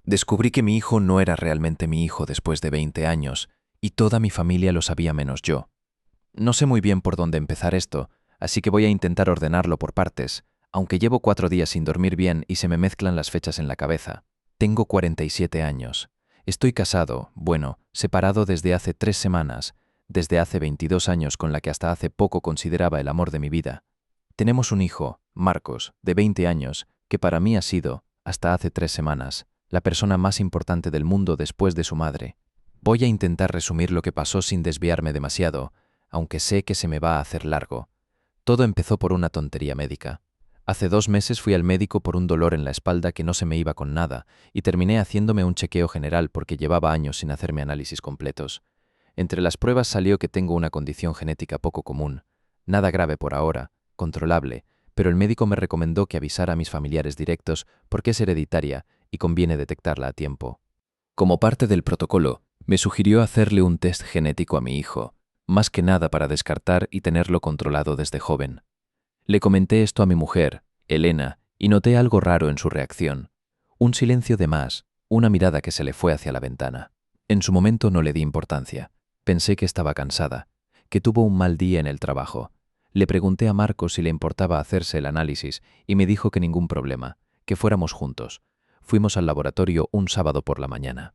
Descubrí que mi hijo no era realmente mi hijo después de 20 años, y toda mi familia lo sabía menos yo. No sé muy bien por dónde empezar esto, así que voy a intentar ordenarlo por partes, aunque llevo 4 días sin dormir bien y se me mezclan las fechas en la cabeza. Tengo 47 años. Estoy casado, bueno, separado desde hace 3 semanas, desde hace 22 años con la que hasta hace poco consideraba el amor de mi vida. Tenemos un hijo, Marcos, de 20 años, que para mí ha sido, hasta hace 3 semanas, la persona más importante del mundo después de su madre. Voy a intentar resumir lo que pasó sin desviarme demasiado, aunque sé que se me va a hacer largo. Todo empezó por una tontería médica. Hace 2 meses fui al médico por un dolor en la espalda que no se me iba con nada, y terminé haciéndome un chequeo general porque llevaba años sin hacerme análisis completos. Entre las pruebas salió que tengo una condición genética poco común. Nada grave por ahora, controlable, pero el médico me recomendó que avisara a mis familiares directos porque es hereditaria y conviene detectarla a tiempo. Como parte del protocolo, me sugirió hacerle un test genético a mi hijo, más que nada para descartar y tenerlo controlado desde joven. Le comenté esto a mi mujer, Elena, y noté algo raro en su reacción. Un silencio de más, una mirada que se le fue hacia la ventana. En su momento no le di importancia. Pensé que estaba cansada, que tuvo un mal día en el trabajo. Le pregunté a Marcos si le importaba hacerse el análisis y me dijo que ningún problema, que fuéramos juntos. Fuimos al laboratorio un sábado por la mañana.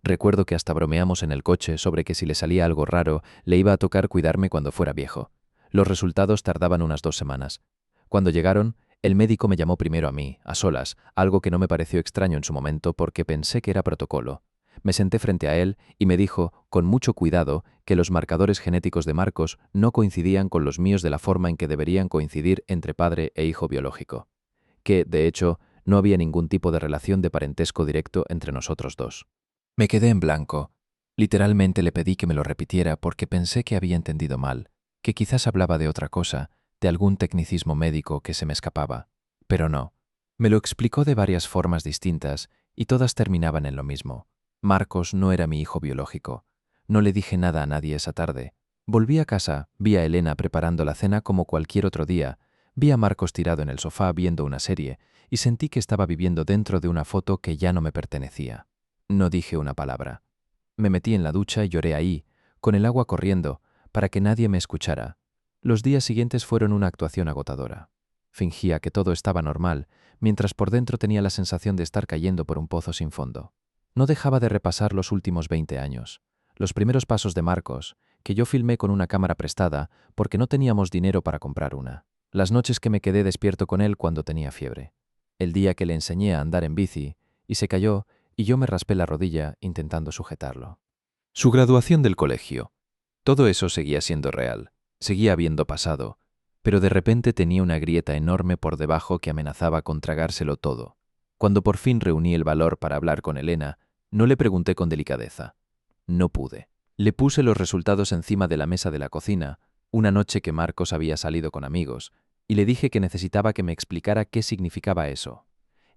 Recuerdo que hasta bromeamos en el coche sobre que si le salía algo raro, le iba a tocar cuidarme cuando fuera viejo. Los resultados tardaban unas 2 semanas. Cuando llegaron, el médico me llamó primero a mí, a solas, algo que no me pareció extraño en su momento porque pensé que era protocolo. Me senté frente a él y me dijo, con mucho cuidado, que los marcadores genéticos de Marcos no coincidían con los míos de la forma en que deberían coincidir entre padre e hijo biológico. Que, de hecho, no había ningún tipo de relación de parentesco directo entre nosotros dos. Me quedé en blanco. Literalmente le pedí que me lo repitiera porque pensé que había entendido mal, que quizás hablaba de otra cosa, de algún tecnicismo médico que se me escapaba. Pero no. Me lo explicó de varias formas distintas y todas terminaban en lo mismo. Marcos no era mi hijo biológico. No le dije nada a nadie esa tarde. Volví a casa, vi a Elena preparando la cena como cualquier otro día, vi a Marcos tirado en el sofá viendo una serie y sentí que estaba viviendo dentro de una foto que ya no me pertenecía. No dije una palabra. Me metí en la ducha y lloré ahí, con el agua corriendo, para que nadie me escuchara. Los días siguientes fueron una actuación agotadora. Fingía que todo estaba normal, mientras por dentro tenía la sensación de estar cayendo por un pozo sin fondo. No dejaba de repasar los últimos 20 años, los primeros pasos de Marcos, que yo filmé con una cámara prestada porque no teníamos dinero para comprar una. Las noches que me quedé despierto con él cuando tenía fiebre. El día que le enseñé a andar en bici, y se cayó, y yo me raspé la rodilla intentando sujetarlo. Su graduación del colegio. Todo eso seguía siendo real, seguía habiendo pasado, pero de repente tenía una grieta enorme por debajo que amenazaba con tragárselo todo. Cuando por fin reuní el valor para hablar con Elena, no le pregunté con delicadeza. No pude. Le puse los resultados encima de la mesa de la cocina, una noche que Marcos había salido con amigos, y le dije que necesitaba que me explicara qué significaba eso.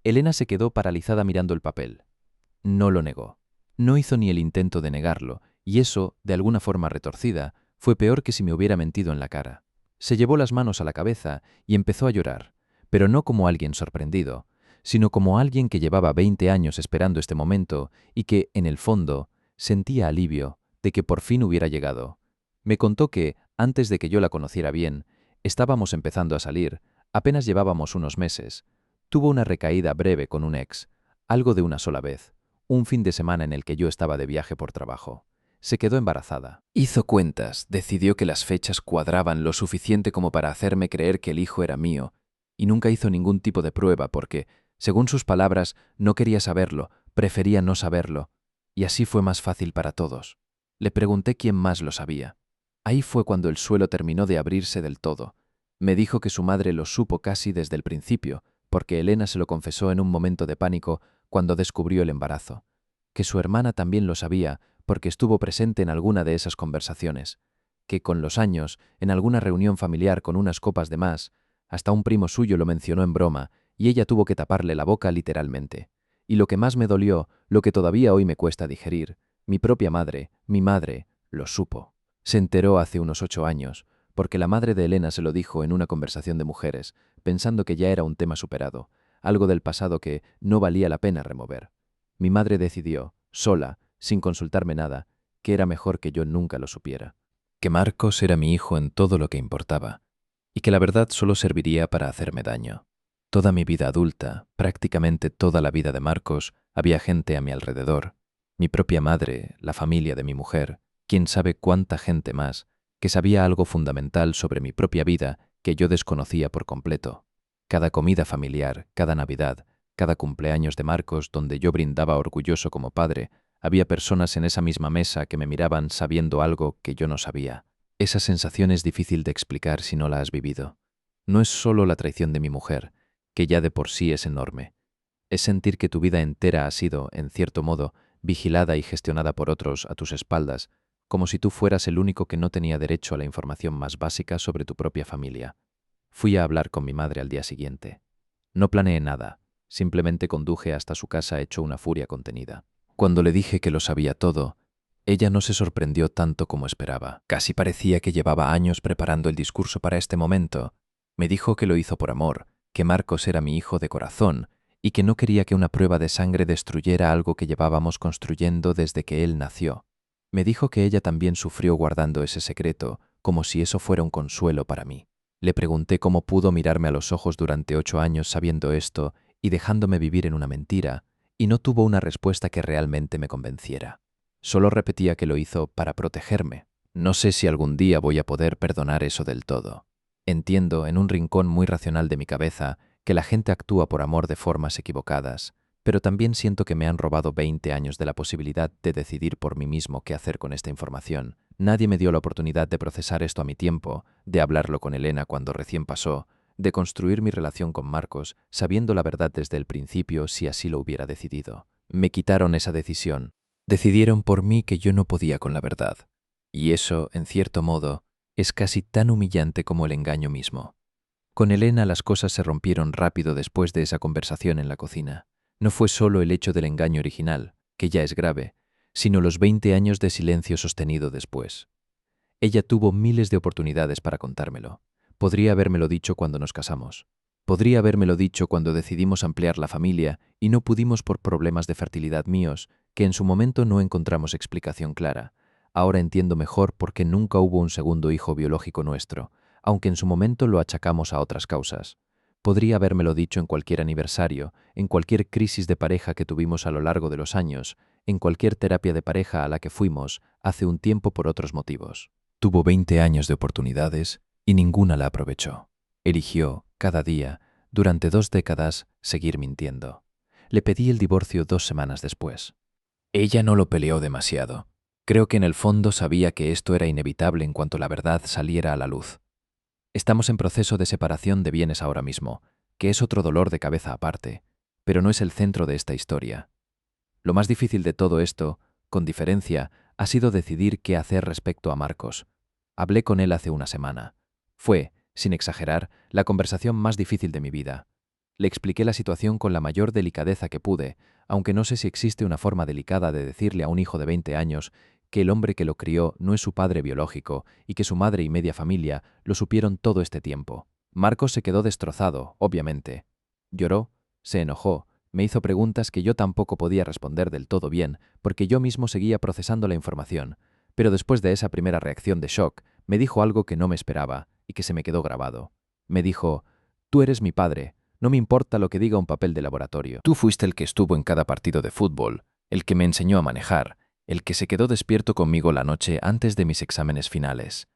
Elena se quedó paralizada mirando el papel. No lo negó. No hizo ni el intento de negarlo, y eso, de alguna forma retorcida, fue peor que si me hubiera mentido en la cara. Se llevó las manos a la cabeza y empezó a llorar, pero no como alguien sorprendido, sino como alguien que llevaba 20 años esperando este momento y que, en el fondo, sentía alivio de que por fin hubiera llegado. Me contó que, antes de que yo la conociera bien, estábamos empezando a salir, apenas llevábamos unos meses. Tuvo una recaída breve con un ex, algo de una sola vez. Un fin de semana en el que yo estaba de viaje por trabajo. Se quedó embarazada. Hizo cuentas, decidió que las fechas cuadraban lo suficiente como para hacerme creer que el hijo era mío, y nunca hizo ningún tipo de prueba porque, según sus palabras, no quería saberlo, prefería no saberlo, y así fue más fácil para todos. Le pregunté quién más lo sabía. Ahí fue cuando el suelo terminó de abrirse del todo. Me dijo que su madre lo supo casi desde el principio, porque Elena se lo confesó en un momento de pánico cuando descubrió el embarazo, que su hermana también lo sabía porque estuvo presente en alguna de esas conversaciones, que con los años, en alguna reunión familiar con unas copas de más, hasta un primo suyo lo mencionó en broma y ella tuvo que taparle la boca literalmente. Y lo que más me dolió, lo que todavía hoy me cuesta digerir, mi propia madre, mi madre, lo supo. Se enteró hace unos 8 años, porque la madre de Elena se lo dijo en una conversación de mujeres, pensando que ya era un tema superado, algo del pasado que no valía la pena remover. Mi madre decidió, sola, sin consultarme nada, que era mejor que yo nunca lo supiera. Que Marcos era mi hijo en todo lo que importaba, y que la verdad solo serviría para hacerme daño. Toda mi vida adulta, prácticamente toda la vida de Marcos, había gente a mi alrededor. Mi propia madre, la familia de mi mujer, quién sabe cuánta gente más, que sabía algo fundamental sobre mi propia vida que yo desconocía por completo. Cada comida familiar, cada Navidad, cada cumpleaños de Marcos donde yo brindaba orgulloso como padre, había personas en esa misma mesa que me miraban sabiendo algo que yo no sabía. Esa sensación es difícil de explicar si no la has vivido. No es solo la traición de mi mujer, que ya de por sí es enorme. Es sentir que tu vida entera ha sido, en cierto modo, vigilada y gestionada por otros a tus espaldas, como si tú fueras el único que no tenía derecho a la información más básica sobre tu propia familia. Fui a hablar con mi madre al día siguiente. No planeé nada, simplemente conduje hasta su casa hecho una furia contenida. Cuando le dije que lo sabía todo, ella no se sorprendió tanto como esperaba. Casi parecía que llevaba años preparando el discurso para este momento. Me dijo que lo hizo por amor, que Marcos era mi hijo de corazón y que no quería que una prueba de sangre destruyera algo que llevábamos construyendo desde que él nació. Me dijo que ella también sufrió guardando ese secreto, como si eso fuera un consuelo para mí. Le pregunté cómo pudo mirarme a los ojos durante 8 años sabiendo esto y dejándome vivir en una mentira, y no tuvo una respuesta que realmente me convenciera. Solo repetía que lo hizo para protegerme. No sé si algún día voy a poder perdonar eso del todo. Entiendo, en un rincón muy racional de mi cabeza, que la gente actúa por amor de formas equivocadas, pero también siento que me han robado 20 años de la posibilidad de decidir por mí mismo qué hacer con esta información. Nadie me dio la oportunidad de procesar esto a mi tiempo, de hablarlo con Elena cuando recién pasó, de construir mi relación con Marcos, sabiendo la verdad desde el principio si así lo hubiera decidido. Me quitaron esa decisión. Decidieron por mí que yo no podía con la verdad. Y eso, en cierto modo, es casi tan humillante como el engaño mismo. Con Elena las cosas se rompieron rápido después de esa conversación en la cocina. No fue solo el hecho del engaño original, que ya es grave, sino los 20 años de silencio sostenido después. Ella tuvo miles de oportunidades para contármelo. Podría habérmelo dicho cuando nos casamos. Podría habérmelo dicho cuando decidimos ampliar la familia y no pudimos por problemas de fertilidad míos, que en su momento no encontramos explicación clara. Ahora entiendo mejor por qué nunca hubo un segundo hijo biológico nuestro, aunque en su momento lo achacamos a otras causas. Podría habérmelo dicho en cualquier aniversario, en cualquier crisis de pareja que tuvimos a lo largo de los años, en cualquier terapia de pareja a la que fuimos hace un tiempo por otros motivos. Tuvo 20 años de oportunidades y ninguna la aprovechó. Eligió, cada día, durante 2 décadas, seguir mintiendo. Le pedí el divorcio 2 semanas después. Ella no lo peleó demasiado. Creo que en el fondo sabía que esto era inevitable en cuanto la verdad saliera a la luz. Estamos en proceso de separación de bienes ahora mismo, que es otro dolor de cabeza aparte, pero no es el centro de esta historia. Lo más difícil de todo esto, con diferencia, ha sido decidir qué hacer respecto a Marcos. Hablé con él hace una semana. Fue, sin exagerar, la conversación más difícil de mi vida. Le expliqué la situación con la mayor delicadeza que pude, aunque no sé si existe una forma delicada de decirle a un hijo de 20 años que el hombre que lo crió no es su padre biológico y que su madre y media familia lo supieron todo este tiempo. Marcos se quedó destrozado, obviamente. Lloró, se enojó, me hizo preguntas que yo tampoco podía responder del todo bien, porque yo mismo seguía procesando la información, pero después de esa primera reacción de shock, me dijo algo que no me esperaba y que se me quedó grabado. Me dijo: «Tú eres mi padre, no me importa lo que diga un papel de laboratorio. Tú fuiste el que estuvo en cada partido de fútbol, el que me enseñó a manejar, el que se quedó despierto conmigo la noche antes de mis exámenes finales.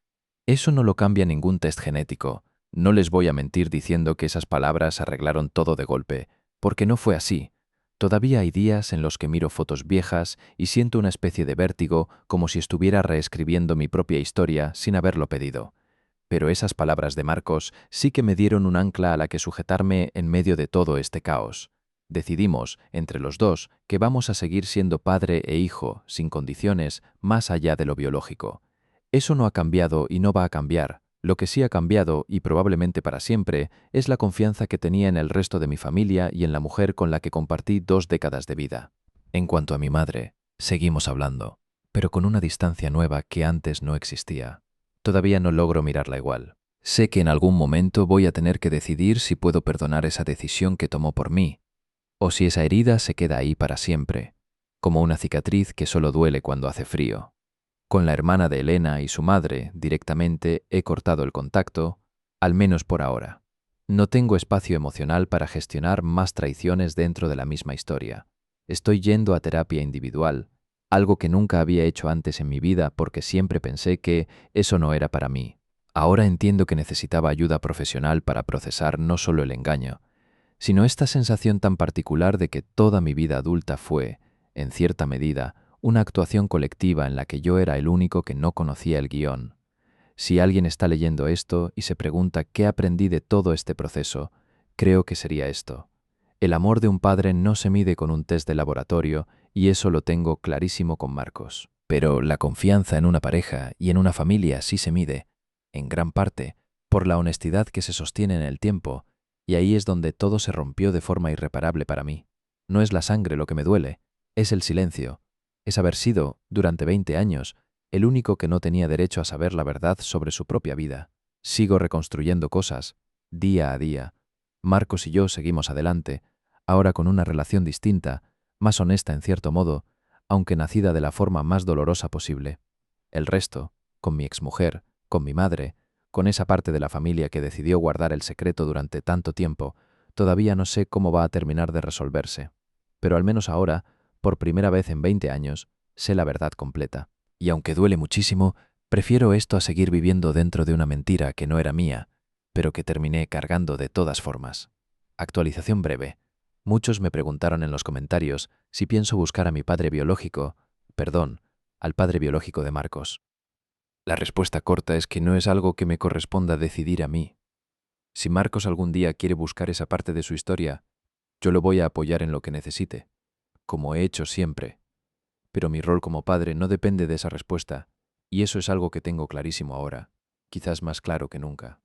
Eso no lo cambia ningún test genético. No les voy a mentir diciendo que esas palabras arreglaron todo de golpe, porque no fue así. Todavía hay días en los que miro fotos viejas y siento una especie de vértigo como si estuviera reescribiendo mi propia historia sin haberlo pedido. Pero esas palabras de Marcos sí que me dieron un ancla a la que sujetarme en medio de todo este caos. Decidimos, entre los dos, que vamos a seguir siendo padre e hijo, sin condiciones, más allá de lo biológico. Eso no ha cambiado y no va a cambiar. Lo que sí ha cambiado, y probablemente para siempre, es la confianza que tenía en el resto de mi familia y en la mujer con la que compartí 2 décadas de vida. En cuanto a mi madre, seguimos hablando, pero con una distancia nueva que antes no existía. Todavía no logro mirarla igual. Sé que en algún momento voy a tener que decidir si puedo perdonar esa decisión que tomó por mí, o si esa herida se queda ahí para siempre, como una cicatriz que solo duele cuando hace frío. Con la hermana de Elena y su madre directamente he cortado el contacto, al menos por ahora. No tengo espacio emocional para gestionar más traiciones dentro de la misma historia. Estoy yendo a terapia individual, algo que nunca había hecho antes en mi vida porque siempre pensé que eso no era para mí. Ahora entiendo que necesitaba ayuda profesional para procesar no solo el engaño, sino esta sensación tan particular de que toda mi vida adulta fue, en cierta medida, una actuación colectiva en la que yo era el único que no conocía el guión. Si alguien está leyendo esto y se pregunta qué aprendí de todo este proceso, creo que sería esto. El amor de un padre no se mide con un test de laboratorio y eso lo tengo clarísimo con Marcos. Pero la confianza en una pareja y en una familia sí se mide, en gran parte, por la honestidad que se sostiene en el tiempo, y ahí es donde todo se rompió de forma irreparable para mí. No es la sangre lo que me duele, es el silencio, es haber sido, durante 20 años, el único que no tenía derecho a saber la verdad sobre su propia vida. Sigo reconstruyendo cosas, día a día. Marcos y yo seguimos adelante, ahora con una relación distinta, más honesta en cierto modo, aunque nacida de la forma más dolorosa posible. El resto, con mi exmujer, con mi madre, con esa parte de la familia que decidió guardar el secreto durante tanto tiempo, todavía no sé cómo va a terminar de resolverse. Pero al menos ahora, por primera vez en 20 años, sé la verdad completa. Y aunque duele muchísimo, prefiero esto a seguir viviendo dentro de una mentira que no era mía, pero que terminé cargando de todas formas. Actualización breve. Muchos me preguntaron en los comentarios si pienso buscar a mi padre biológico, perdón, al padre biológico de Marcos. La respuesta corta es que no es algo que me corresponda decidir a mí. Si Marcos algún día quiere buscar esa parte de su historia, yo lo voy a apoyar en lo que necesite, como he hecho siempre. Pero mi rol como padre no depende de esa respuesta, y eso es algo que tengo clarísimo ahora, quizás más claro que nunca.